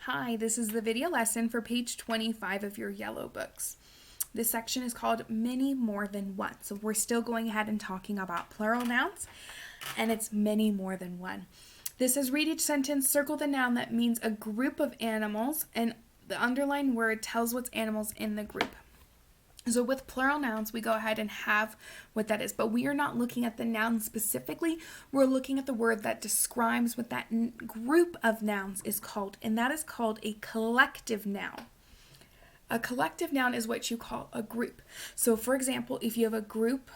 Hi, this is the video lesson for page 25 of your yellow books. This section is called many more than one. So we're still going ahead and talking about plural nouns, and it's many more than one. This says read each sentence, circle the noun that means a group of animals, and the underlined word tells what's animals in the group. So with plural nouns, we go ahead and have what that is, but we are not looking at the noun specifically. We're looking at the word that describes what that group of nouns is called, and that is called a collective noun. A collective noun is what you call a group. So for example, if you have a group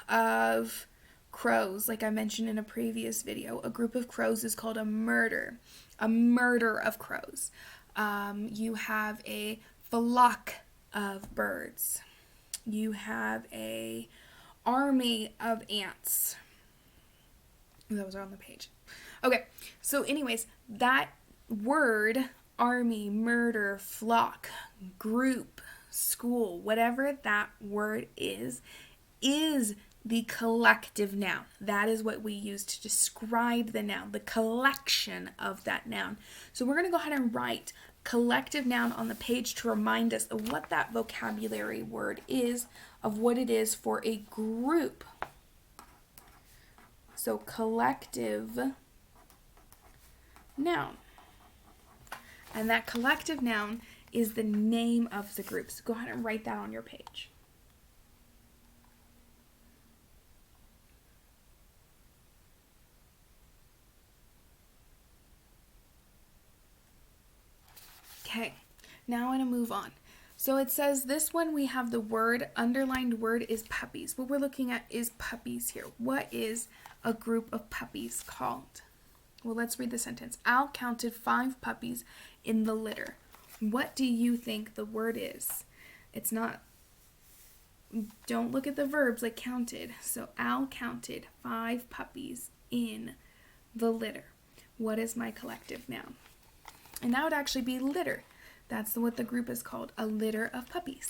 of crows, like I mentioned in a previous video, a group of crows is called a murder of crows. You have a flock of birds. You have a army of ants. Those are on the page. Okay, so anyways, that word, army, murder, flock, group, school, whatever that word is the collective noun. That is what we use to describe the noun, the collection of that noun. So we're going to go ahead and write collective noun on the page to remind us of what that vocabulary word is, of what it is for a group. So collective noun. And that collective noun is the name of the group. So go ahead and write that on your page. Okay, now I want to move on. So it says this one we have the word, underlined word is puppies. What we're looking at is puppies here. What is a group of puppies called? Well, let's read the sentence. Al counted 5 puppies in the litter. What do you think the word is? It's not, don't look at the verbs like counted. So Al counted 5 puppies in the litter. What is my collective noun? And that would actually be litter. That's what the group is called, a litter of puppies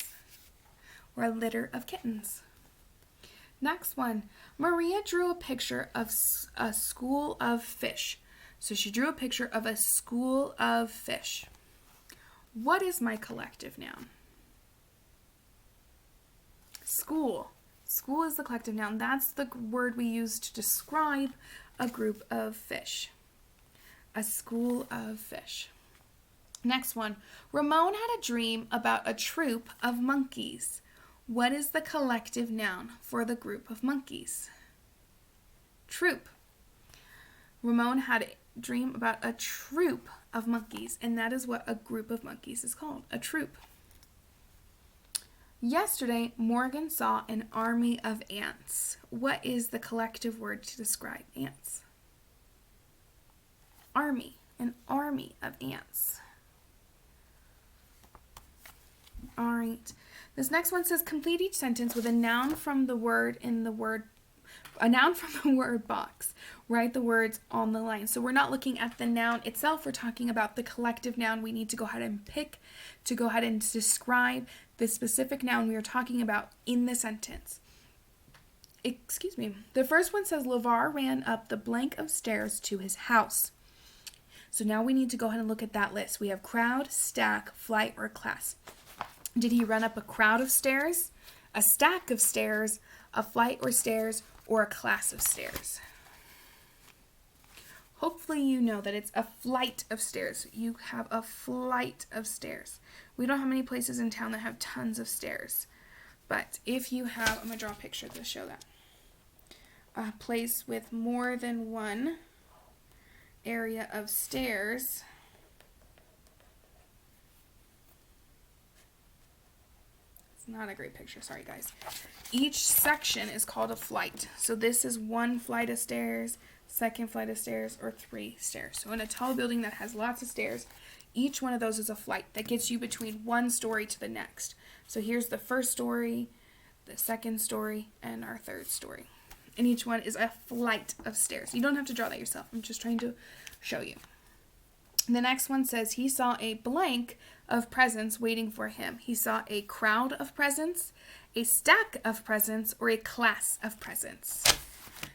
or a litter of kittens. Next one, Maria drew a picture of a school of fish. So she drew a picture of a school of fish. What is my collective noun? School. School is the collective noun. That's the word we use to describe a group of fish. A school of fish. Next one, Ramon had a dream about a troop of monkeys. What is the collective noun for the group of monkeys? Troop. Ramon had a dream about a troop of monkeys, and that is what a group of monkeys is called, a troop. Yesterday, Morgan saw an army of ants. What is the collective word to describe ants? Army, an army of ants. All right. This next one says complete each sentence with a noun from the word in the word, a noun from the word box. Write the words on the line. So we're not looking at the noun itself. We're talking about the collective noun we need to go ahead and pick to go ahead and describe the specific noun we are talking about in the sentence. Excuse me. The first one says LeVar ran up the blank of stairs to his house. So now we need to go ahead and look at that list. We have crowd, stack, flight, or class. Did he run up a crowd of stairs, a stack of stairs, a flight or stairs, or a class of stairs? Hopefully you know that it's a flight of stairs. You have a flight of stairs. We don't have many places in town that have tons of stairs. But if you have, I'm going to draw a picture to show that. A place with more than one area of stairs. Not a great picture, sorry guys. Each section is called a flight. So this is one flight of stairs, second flight of stairs, or 3 stairs. So in a tall building that has lots of stairs, each one of those is a flight that gets you between one story to the next. So here's the first story, the second story, and our third story. And each one is a flight of stairs. You don't have to draw that yourself. I'm just trying to show you. The next one says he saw a blank of presents waiting for him. He saw a crowd of presents, a stack of presents, or a class of presents.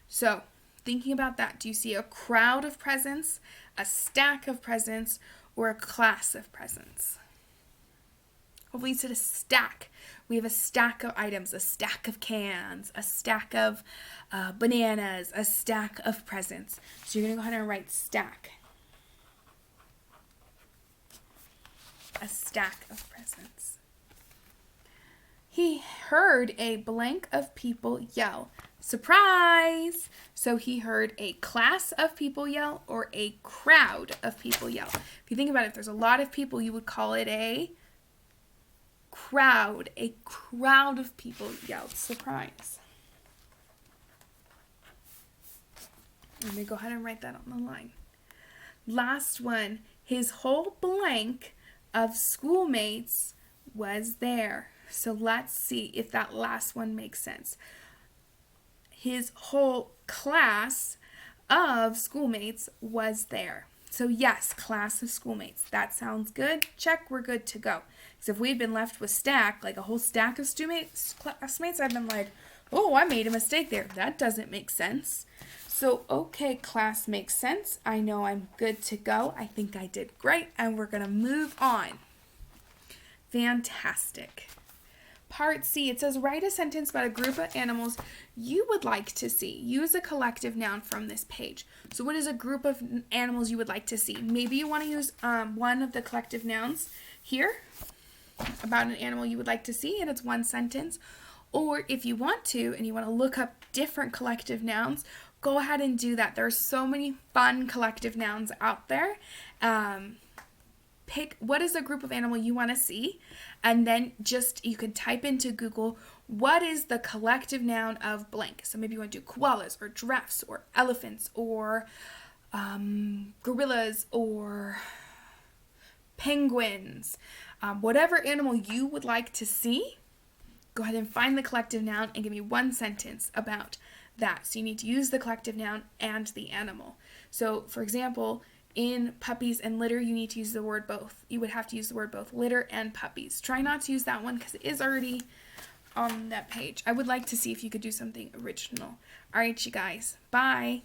So, thinking about that, do you see a crowd of presents, a stack of presents, or a class of presents? Hopefully you said a stack. We have a stack of items, a stack of cans, a stack of bananas, a stack of presents. So you're going to go ahead and write stack. A stack of presents. He heard a blank of people yell. Surprise! So he heard a class of people yell or a crowd of people yell. If you think about it, if there's a lot of people, you would call it a crowd. A crowd of people yelled surprise. Let me go ahead and write that on the line. Last one. His whole blank of schoolmates was there. So let's see if that last one makes sense. His whole class of schoolmates was there. So yes, class of schoolmates. That sounds good. Check, we're good to go. Because if we'd been left with stack, like a whole stack of classmates, I've been like, oh, I made a mistake there. That doesn't make sense. So, okay, class makes sense. I know I'm good to go. I think I did great. And we're going to move on. Fantastic. Part C, it says, write a sentence about a group of animals you would like to see. Use a collective noun from this page. So what is a group of animals you would like to see? Maybe you want to use one of the collective nouns here about an animal you would like to see, and it's one sentence. Or if you want to, and you want to look up different collective nouns, go ahead and do that. There are so many fun collective nouns out there. Pick what is a group of animal you want to see, and then you can type into Google, what is the collective noun of blank? So maybe you want to do koalas or giraffes or elephants or gorillas or penguins. Whatever animal you would like to see, go ahead and find the collective noun and give me one sentence about that. So you need to use the collective noun and the animal. So for example, in puppies and litter, you need to use the word both. You would have to use the word both, litter and puppies. Try not to use that one because it is already on that page. I would like to see if you could do something original. All right, you guys. Bye.